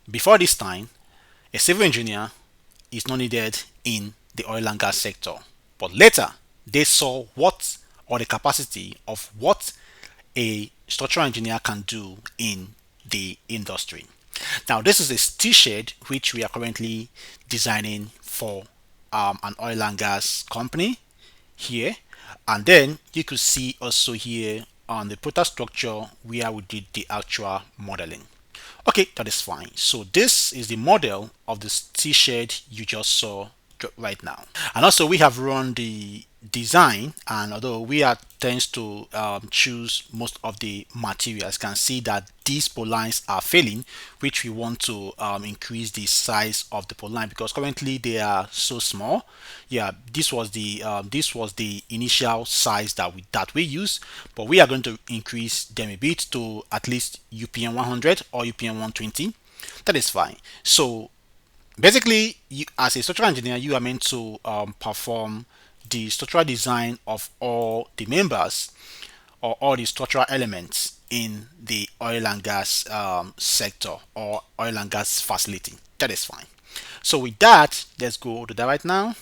Before this time, a civil engineer is not needed in the oil and gas sector. But later, they saw what or the capacity of what a structural engineer can do in the industry. Now, this is a steel shed which we are currently designing for an oil and gas company here. And then you could see also here on the Protastructure where we did the actual modeling. Okay, that is fine. So this is the model of the steel shed you just saw right now. And also we have run the design, and although we are tends to choose most of the materials, can see that these pole lines are failing, which we want to increase the size of the pole line because currently they are so small. Yeah, this was the initial size that we use, but we are going to increase them a bit to at least UPM 100 or UPM 120. That is fine. So basically, you, as a structural engineer, you are meant to perform the structural design of all the members or all the structural elements in the oil and gas sector or oil and gas facility. That is fine. So with that, let's go to that right now,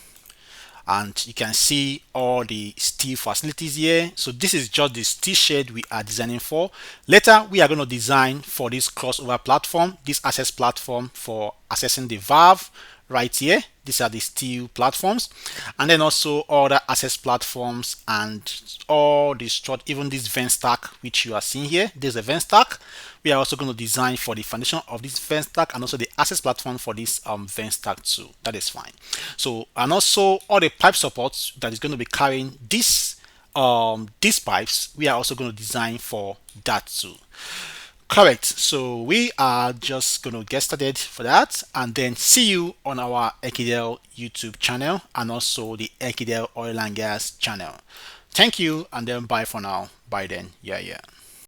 and you can see all the steel facilities here. So this is just the steel shed we are designing for. Later we are going to design for this crossover platform, this access platform for accessing the valve right here. These are the steel platforms, and then also other access platforms and all the strut, even this vent stack which you are seeing here. There's a vent stack. We are also going to design for the foundation of this vent stack and also the access platform for this vent stack too. That is fine. So, and also all the pipe supports that is going to be carrying these pipes, we are also going to design for that too. Correct. So we are just going to get started for that and then see you on our Ekidel YouTube channel and also the Ekidel Oil and Gas channel. Thank you and then bye for now. Bye then. Yeah, yeah.